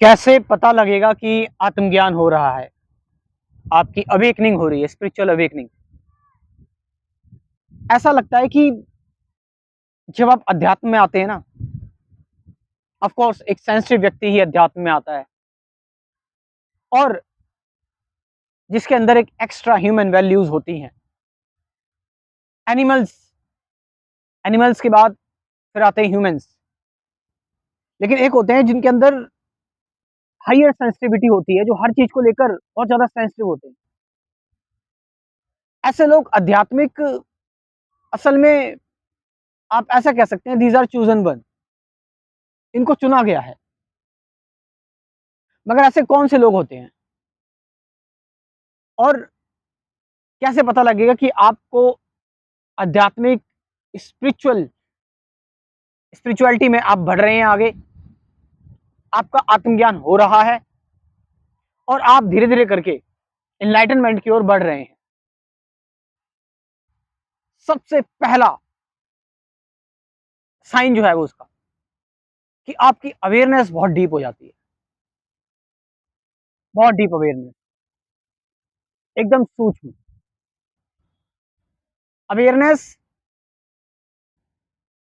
कैसे पता लगेगा कि आत्मज्ञान हो रहा है, आपकी अवेकनिंग हो रही है, स्पिरिचुअल अवेकनिंग? ऐसा लगता है कि जब आप अध्यात्म में आते हैं ना, ऑफ कोर्स एक सेंसिटिव व्यक्ति ही अध्यात्म में आता है, और जिसके अंदर एक एक्स्ट्रा ह्यूमन वैल्यूज होती हैं। एनिमल्स एनिमल्स के बाद फिर आते हैं ह्यूमंस, लेकिन एक होते हैं जिनके अंदर हायर सेंसिटिविटी होती है, जो हर चीज को लेकर बहुत ज्यादा सेंसिटिव होते हैं। ऐसे लोग आध्यात्मिक, असल में आप ऐसा कह सकते हैं, दीज आर चूजन वन, इनको चुना गया है। मगर ऐसे कौन से लोग होते हैं, और कैसे पता लगेगा कि आपको आध्यात्मिक, स्पिरिचुअलिटी में आप बढ़ रहे हैं आगे, आपका आत्मज्ञान हो रहा है और आप धीरे धीरे करके एनलाइटनमेंट की ओर बढ़ रहे हैं? सबसे पहला साइन जो है वो उसका, कि आपकी अवेयरनेस बहुत डीप हो जाती है, बहुत डीप अवेयरनेस, एकदम सूक्ष्म अवेयरनेस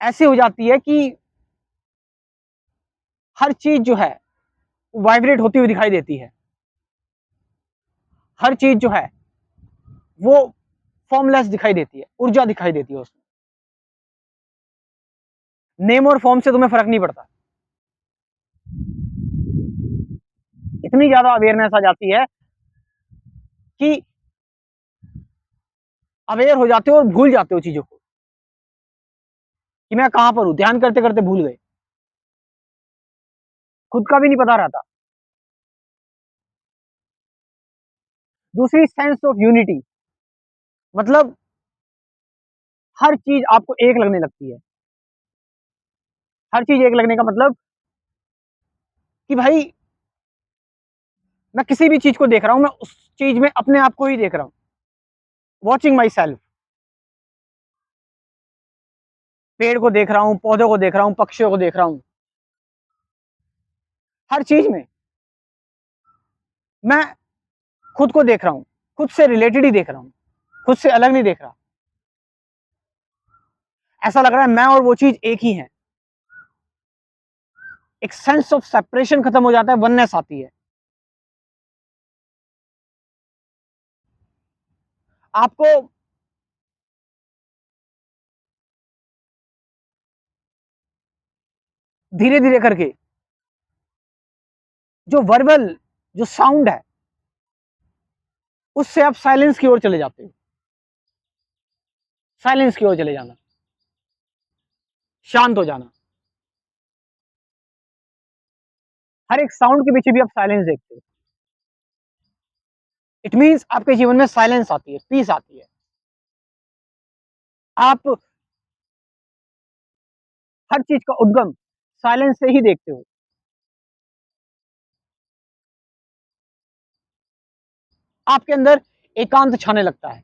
ऐसी हो जाती है कि हर चीज जो है वाइब्रेट होती हुई दिखाई देती है। हर चीज जो है वो फॉर्मलेस दिखाई देती है, ऊर्जा दिखाई देती है उसमें। नेम और फॉर्म से तुम्हें फर्क नहीं पड़ता, इतनी ज्यादा अवेयरनेस आ जाती है कि अवेयर हो जाते हो और भूल जाते हो चीजों को, कि मैं कहां पर हूं, ध्यान करते करते भूल गए, खुद का भी नहीं पता रहता। दूसरी, सेंस ऑफ यूनिटी, मतलब हर चीज आपको एक लगने लगती है। हर चीज एक लगने का मतलब कि भाई मैं किसी भी चीज को देख रहा हूं, मैं उस चीज में अपने आप को ही देख रहा हूं, वॉचिंग माई सेल्फ। पेड़ को देख रहा हूं, पौधों को देख रहा हूं, पक्षियों को देख रहा हूं, हर चीज में मैं खुद को देख रहा हूं, खुद से रिलेटेड ही देख रहा हूं, खुद से अलग नहीं देख रहा। ऐसा लग रहा है मैं और वो चीज एक ही है। एक सेंस ऑफ सेपरेशन खत्म हो जाता है, वननेस आती है। आपको धीरे धीरे करके जो वर्बल, जो साउंड है, उससे आप साइलेंस की ओर चले जाते हो। साइलेंस की ओर चले जाना, शांत हो जाना। हर एक साउंड के पीछे भी आप साइलेंस देखते हो। इट मीन्स आपके जीवन में साइलेंस आती है, पीस आती है। आप हर चीज का उद्गम साइलेंस से ही देखते हो। आपके अंदर एकांत छाने लगता है,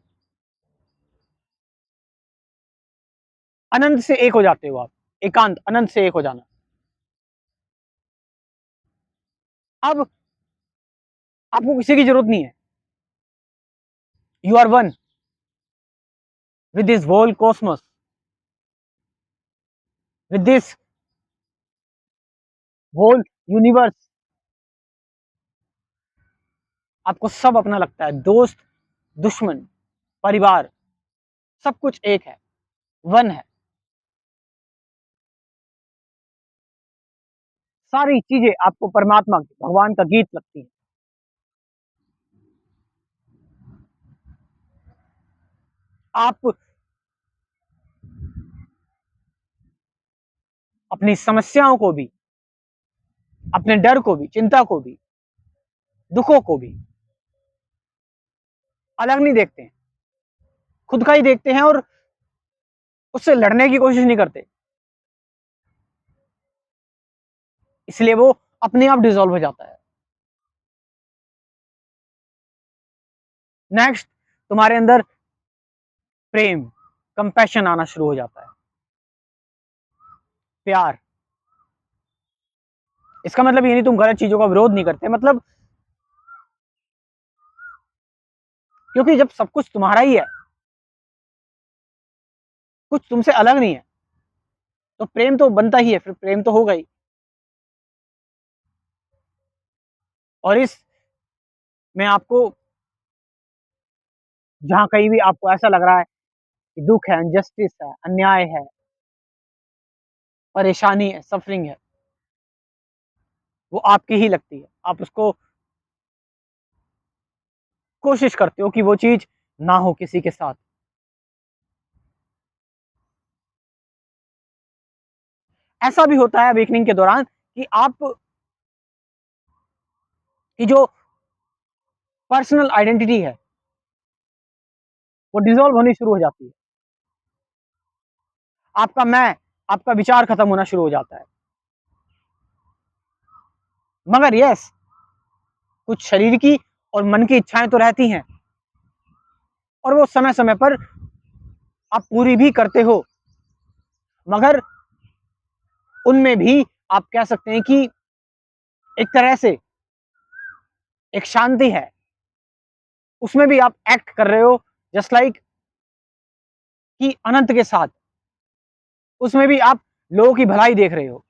अनंत से एक हो जाते हो आप। एकांत, अनंत से एक हो जाना। अब आपको किसी की जरूरत नहीं है, you are one with this whole cosmos, with this whole universe. आपको सब अपना लगता है, दोस्त, दुश्मन, परिवार, सब कुछ एक है, वन है। सारी चीजें आपको परमात्मा की, भगवान का गीत लगती है। आप अपनी समस्याओं को भी, अपने डर को भी, चिंता को भी, दुखों को भी अलग नहीं देखते हैं, खुद का ही देखते हैं, और उससे लड़ने की कोशिश नहीं करते। इसलिए वो अपने आप डिसॉल्व हो जाता है। नेक्स्ट, तुम्हारे अंदर प्रेम, कंपैशन आना शुरू हो जाता है, प्यार। इसका मतलब ये नहीं तुम गलत चीजों का विरोध नहीं करते, मतलब क्योंकि जब सब कुछ तुम्हारा ही है, कुछ तुमसे अलग नहीं है, तो प्रेम तो बनता ही है, फिर प्रेम तो होगा ही। और इस में आपको जहां कहीं भी आपको ऐसा लग रहा है कि दुख है, इनजस्टिस है, अन्याय है, परेशानी है, सफरिंग है, वो आपकी ही लगती है। आप उसको कोशिश करते हो कि वो चीज ना हो किसी के साथ। ऐसा भी होता है अवेकनिंग के दौरान कि आप की जो पर्सनल आइडेंटिटी है वो डिसॉल्व होनी शुरू हो जाती है। आपका मैं, आपका विचार खत्म होना शुरू हो जाता है। मगर यस, कुछ शरीर की और मन की इच्छाएं तो रहती हैं, और वो समय समय पर आप पूरी भी करते हो, मगर उनमें भी आप कह सकते हैं कि एक तरह से एक शांति है। उसमें भी आप एक्ट कर रहे हो जस्ट लाइक कि अनंत के साथ। उसमें भी आप लोगों की भलाई देख रहे हो।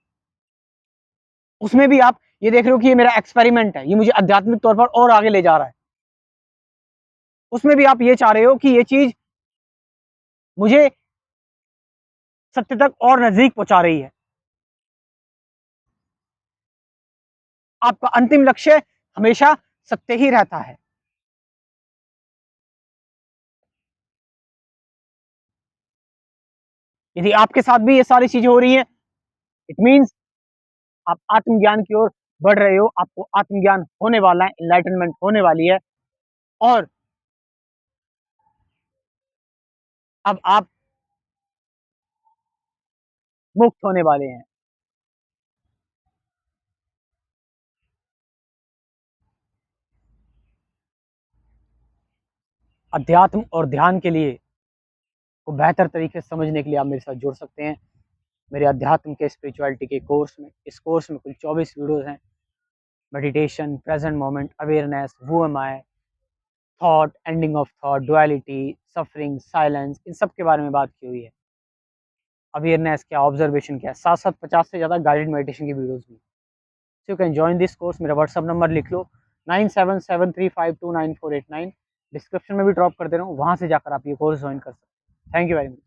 उसमें भी आप ये देख रहे हो कि ये मेरा एक्सपेरिमेंट है, ये मुझे आध्यात्मिक तौर पर और आगे ले जा रहा है। उसमें भी आप ये चाह रहे हो कि ये चीज मुझे सत्य तक और नजदीक पहुंचा रही है। आपका अंतिम लक्ष्य हमेशा सत्य ही रहता है। यदि आपके साथ भी ये सारी चीजें हो रही हैं, इट मीन्स आप आत्मज्ञान की ओर बढ़ रहे हो। आपको आत्मज्ञान होने वाला है, एनलाइटनमेंट होने वाली है, और अब आप मुक्त होने वाले हैं। अध्यात्म और ध्यान के लिए को बेहतर तरीके से समझने के लिए आप मेरे साथ जुड़ सकते हैं मेरे अध्यात्म के स्पिरिचुअलिटी के कोर्स में। इस कोर्स में कुल 24 वीडियोस हैं। Meditation, present moment, awareness, who am I, thought, ending of thought, duality, suffering, silence, इन सब के बारे में बात की हुई है। अवेयरनेस क्या, ऑब्जर्वेशन क्या, साथ साथ 50 से ज़्यादा गाइडेड मेडिटेशन की वीडियोस भी। So you can join this course. मेरा व्हाट्सअप नंबर लिख लो, 9773529489। डिस्क्रिप्शन में भी ड्रॉप कर दे रहा हूँ, वहाँ से जाकर आप ये कोर्स ज्वाइन कर सकते हैं। Thank you very much.